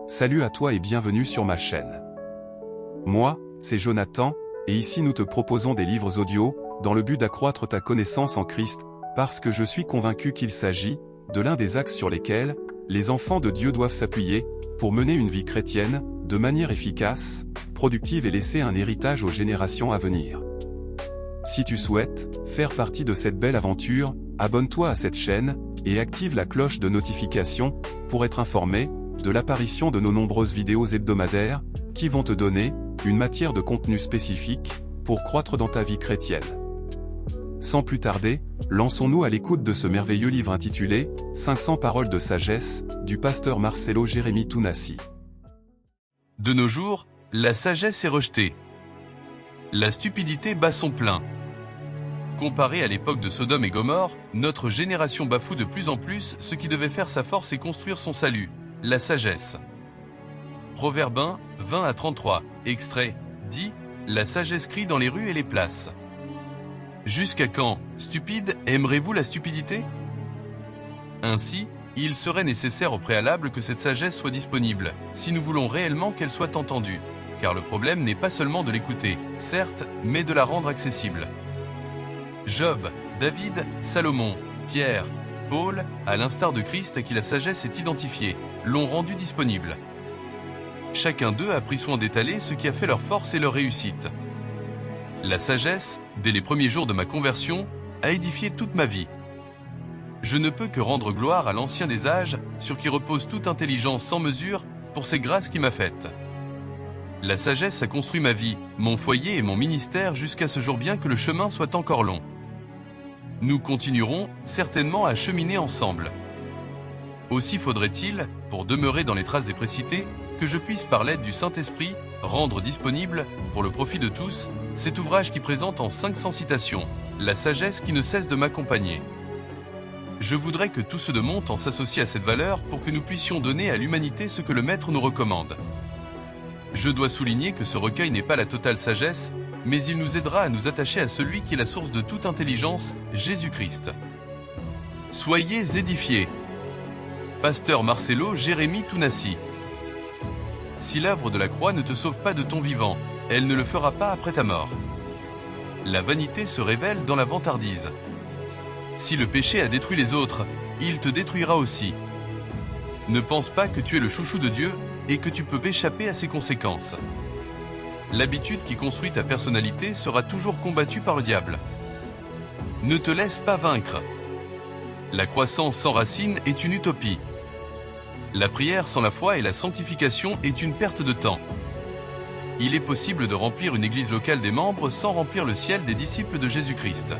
Salut à toi et bienvenue sur ma chaîne. Moi, c'est Jonathan, et ici nous te proposons des livres audio, dans le but d'accroître ta connaissance en Christ, parce que je suis convaincu qu'il s'agit de l'un des axes sur lesquels les enfants de Dieu doivent s'appuyer, pour mener une vie chrétienne, de manière efficace, productive et laisser un héritage aux générations à venir. Si tu souhaites faire partie de cette belle aventure, abonne-toi à cette chaîne, et active la cloche de notification, pour être informé de l'apparition de nos nombreuses vidéos hebdomadaires, qui vont te donner une matière de contenu spécifique, pour croître dans ta vie chrétienne. Sans plus tarder, lançons-nous à l'écoute de ce merveilleux livre intitulé « 500 paroles de sagesse » du pasteur Marcelo Jérémy Tounassi. De nos jours, la sagesse est rejetée. La stupidité bat son plein. Comparé à l'époque de Sodome et Gomorrhe, notre génération bafoue de plus en plus ce qui devait faire sa force et construire son salut, la sagesse. Proverbe 1, 20 à 33, extrait, dit « La sagesse crie dans les rues et les places ». Jusqu'à quand, stupides, aimerez-vous la stupidité? Ainsi, il serait nécessaire au préalable que cette sagesse soit disponible, si nous voulons réellement qu'elle soit entendue, car le problème n'est pas seulement de l'écouter, certes, mais de la rendre accessible. Job, David, Salomon, Pierre, Paul, à l'instar de Christ à qui la sagesse est identifiée, l'ont rendue disponible. Chacun d'eux a pris soin d'étaler ce qui a fait leur force et leur réussite. La sagesse, dès les premiers jours de ma conversion, a édifié toute ma vie. Je ne peux que rendre gloire à l'Ancien des âges, sur qui repose toute intelligence sans mesure, pour ces grâces qu'il m'a faites. La sagesse a construit ma vie, mon foyer et mon ministère jusqu'à ce jour, bien que le chemin soit encore long. Nous continuerons certainement à cheminer ensemble. Aussi faudrait-il, pour demeurer dans les traces des précités, que je puisse par l'aide du Saint-Esprit rendre disponible, pour le profit de tous, cet ouvrage qui présente en 500 citations, la sagesse qui ne cesse de m'accompagner. Je voudrais que tous ceux de mon temps s'associent à cette valeur pour que nous puissions donner à l'humanité ce que le Maître nous recommande. Je dois souligner que ce recueil n'est pas la totale sagesse, mais il nous aidera à nous attacher à celui qui est la source de toute intelligence, Jésus-Christ. Soyez édifiés. Pasteur Marcelo Jérémy Tounassi. Si l'œuvre de la croix ne te sauve pas de ton vivant, elle ne le fera pas après ta mort. La vanité se révèle dans la vantardise. Si le péché a détruit les autres, il te détruira aussi. Ne pense pas que tu es le chouchou de Dieu et que tu peux échapper à ses conséquences. L'habitude qui construit ta personnalité sera toujours combattue par le diable. Ne te laisse pas vaincre. La croissance sans racine est une utopie. La prière sans la foi et la sanctification est une perte de temps. Il est possible de remplir une église locale des membres sans remplir le ciel des disciples de Jésus-Christ.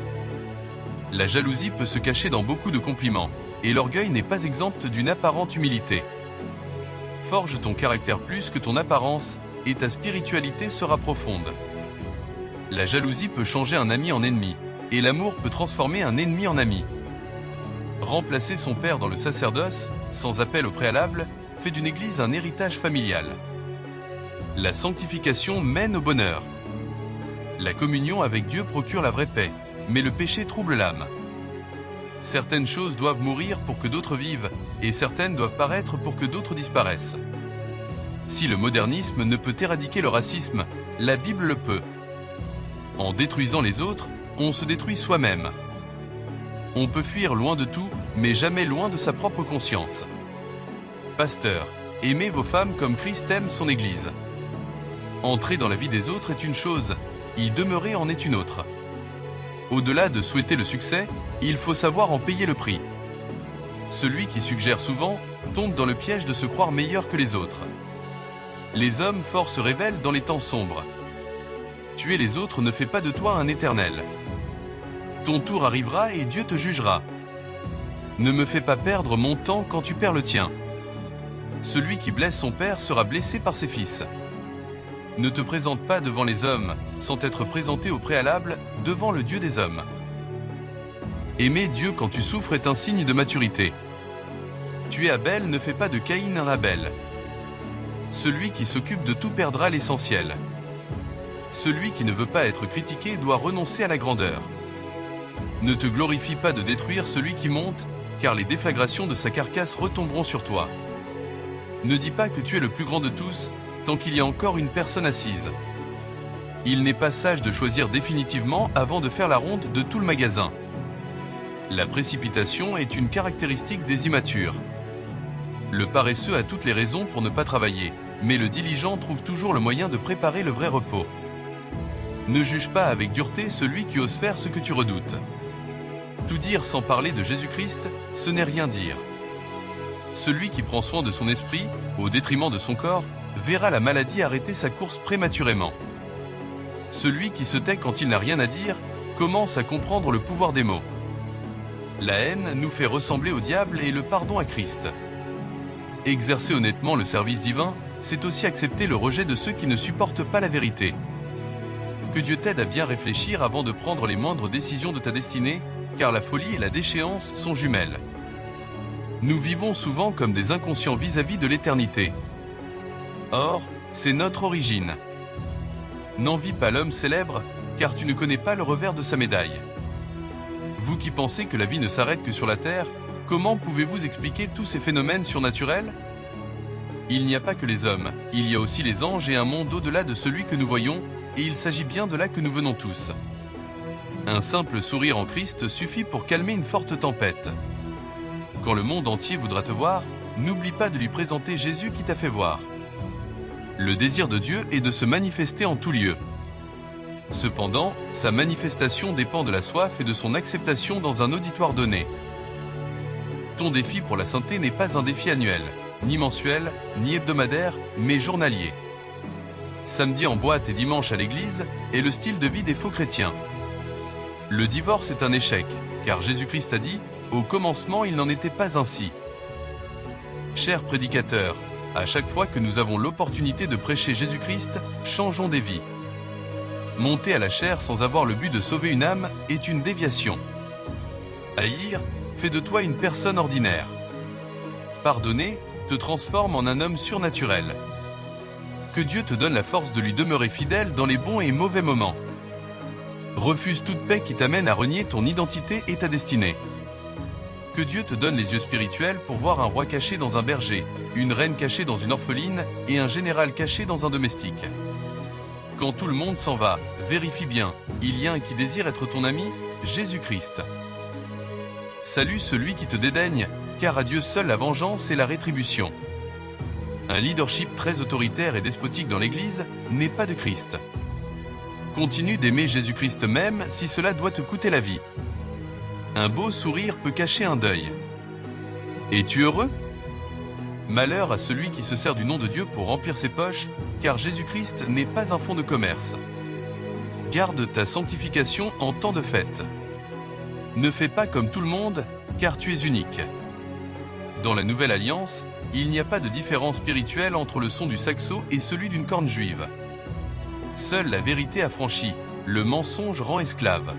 La jalousie peut se cacher dans beaucoup de compliments, et l'orgueil n'est pas exempt d'une apparente humilité. Forge ton caractère plus que ton apparence, et ta spiritualité sera profonde. La jalousie peut changer un ami en ennemi, et l'amour peut transformer un ennemi en ami. Remplacer son père dans le sacerdoce, sans appel au préalable, fait d'une église un héritage familial. La sanctification mène au bonheur. La communion avec Dieu procure la vraie paix, mais le péché trouble l'âme. Certaines choses doivent mourir pour que d'autres vivent, et certaines doivent paraître pour que d'autres disparaissent. Si le modernisme ne peut éradiquer le racisme, la Bible le peut. En détruisant les autres, on se détruit soi-même. On peut fuir loin de tout, mais jamais loin de sa propre conscience. Pasteur, aimez vos femmes comme Christ aime son Église. Entrer dans la vie des autres est une chose, y demeurer en est une autre. Au-delà de souhaiter le succès, il faut savoir en payer le prix. Celui qui suggère souvent tombe dans le piège de se croire meilleur que les autres. Les hommes forts se révèlent dans les temps sombres. Tuer les autres ne fait pas de toi un éternel. Ton tour arrivera et Dieu te jugera. Ne me fais pas perdre mon temps quand tu perds le tien. Celui qui blesse son père sera blessé par ses fils. Ne te présente pas devant les hommes sans être présenté au préalable devant le Dieu des hommes. Aimer Dieu quand tu souffres est un signe de maturité. Tuer Abel ne fait pas de Caïn un Abel. Celui qui s'occupe de tout perdra l'essentiel. Celui qui ne veut pas être critiqué doit renoncer à la grandeur. Ne te glorifie pas de détruire celui qui monte, car les déflagrations de sa carcasse retomberont sur toi. Ne dis pas que tu es le plus grand de tous, tant qu'il y a encore une personne assise. Il n'est pas sage de choisir définitivement avant de faire la ronde de tout le magasin. La précipitation est une caractéristique des immatures. Le paresseux a toutes les raisons pour ne pas travailler, mais le diligent trouve toujours le moyen de préparer le vrai repos. Ne juge pas avec dureté celui qui ose faire ce que tu redoutes. Tout dire sans parler de Jésus-Christ, ce n'est rien dire. Celui qui prend soin de son esprit, au détriment de son corps, verra la maladie arrêter sa course prématurément. Celui qui se tait quand il n'a rien à dire, commence à comprendre le pouvoir des mots. La haine nous fait ressembler au diable et le pardon à Christ. Exercer honnêtement le service divin, c'est aussi accepter le rejet de ceux qui ne supportent pas la vérité. Que Dieu t'aide à bien réfléchir avant de prendre les moindres décisions de ta destinée, car la folie et la déchéance sont jumelles. Nous vivons souvent comme des inconscients vis-à-vis de l'éternité. Or, c'est notre origine. N'envie pas l'homme célèbre, car tu ne connais pas le revers de sa médaille. Vous qui pensez que la vie ne s'arrête que sur la terre, comment pouvez-vous expliquer tous ces phénomènes surnaturels ? Il n'y a pas que les hommes, il y a aussi les anges et un monde au-delà de celui que nous voyons, et il s'agit bien de là que nous venons tous. Un simple sourire en Christ suffit pour calmer une forte tempête. Quand le monde entier voudra te voir, n'oublie pas de lui présenter Jésus qui t'a fait voir. Le désir de Dieu est de se manifester en tout lieu. Cependant, sa manifestation dépend de la soif et de son acceptation dans un auditoire donné. Ton défi pour la sainteté n'est pas un défi annuel, ni mensuel, ni hebdomadaire, mais journalier. Samedi en boîte et dimanche à l'église est le style de vie des faux chrétiens. Le divorce est un échec, car Jésus-Christ a dit « Au commencement, il n'en était pas ainsi ». Chers prédicateurs, à chaque fois que nous avons l'opportunité de prêcher Jésus-Christ, changeons des vies. Monter à la chair sans avoir le but de sauver une âme est une déviation. Haïr fait de toi une personne ordinaire. Pardonner te transforme en un homme surnaturel. Que Dieu te donne la force de lui demeurer fidèle dans les bons et mauvais moments. Refuse toute paix qui t'amène à renier ton identité et ta destinée. Que Dieu te donne les yeux spirituels pour voir un roi caché dans un berger, une reine cachée dans une orpheline et un général caché dans un domestique. Quand tout le monde s'en va, vérifie bien, il y a un qui désire être ton ami, Jésus-Christ. Salue celui qui te dédaigne, car à Dieu seul la vengeance et la rétribution. Un leadership très autoritaire et despotique dans l'Église n'est pas de Christ. Continue d'aimer Jésus-Christ même si cela doit te coûter la vie. Un beau sourire peut cacher un deuil. Es-tu heureux ? Malheur à celui qui se sert du nom de Dieu pour remplir ses poches, car Jésus-Christ n'est pas un fonds de commerce. Garde ta sanctification en temps de fête. Ne fais pas comme tout le monde, car tu es unique. Dans la Nouvelle Alliance, il n'y a pas de différence spirituelle entre le son du saxo et celui d'une corne juive. Seule la vérité affranchit, le mensonge rend esclave.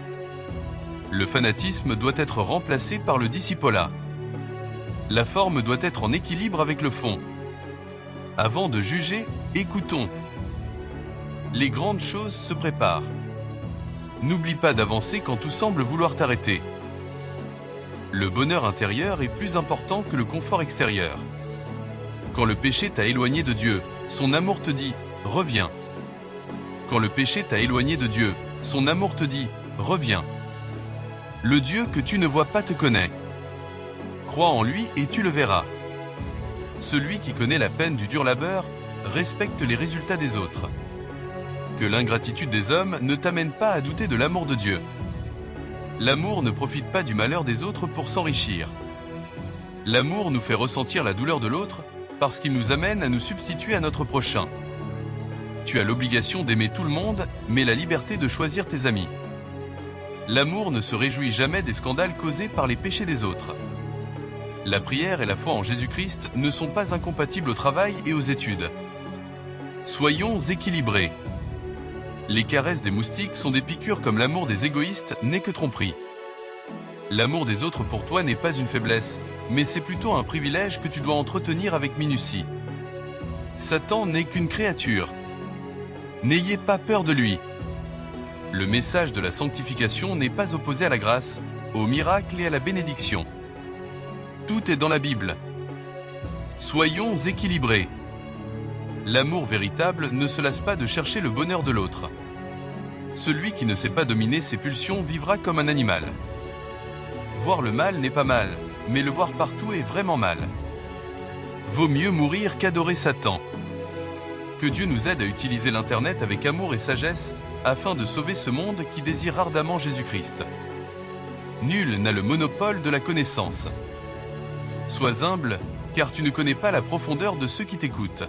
Le fanatisme doit être remplacé par le discipolat. La forme doit être en équilibre avec le fond. Avant de juger, écoutons. Les grandes choses se préparent. N'oublie pas d'avancer quand tout semble vouloir t'arrêter. Le bonheur intérieur est plus important que le confort extérieur. Quand le péché t'a éloigné de Dieu, son amour te dit « Reviens ». Quand le péché t'a éloigné de Dieu, son amour te dit « Reviens ». Le Dieu que tu ne vois pas te connaît. Crois en lui et tu le verras. Celui qui connaît la peine du dur labeur respecte les résultats des autres. Que l'ingratitude des hommes ne t'amène pas à douter de l'amour de Dieu. L'amour ne profite pas du malheur des autres pour s'enrichir. L'amour nous fait ressentir la douleur de l'autre parce qu'il nous amène à nous substituer à notre prochain. Tu as l'obligation d'aimer tout le monde, mais la liberté de choisir tes amis. L'amour ne se réjouit jamais des scandales causés par les péchés des autres. La prière et la foi en Jésus-Christ ne sont pas incompatibles au travail et aux études. Soyons équilibrés. Les caresses des moustiques sont des piqûres comme l'amour des égoïstes n'est que tromperie. L'amour des autres pour toi n'est pas une faiblesse, mais c'est plutôt un privilège que tu dois entretenir avec minutie. Satan n'est qu'une créature. N'ayez pas peur de lui. Le message de la sanctification n'est pas opposé à la grâce, au miracle et à la bénédiction. Tout est dans la Bible. Soyons équilibrés. L'amour véritable ne se lasse pas de chercher le bonheur de l'autre. Celui qui ne sait pas dominer ses pulsions vivra comme un animal. Voir le mal n'est pas mal, mais le voir partout est vraiment mal. Vaut mieux mourir qu'adorer Satan. Que Dieu nous aide à utiliser l'Internet avec amour et sagesse afin de sauver ce monde qui désire ardemment Jésus-Christ. Nul n'a le monopole de la connaissance. Sois humble, car tu ne connais pas la profondeur de ceux qui t'écoutent.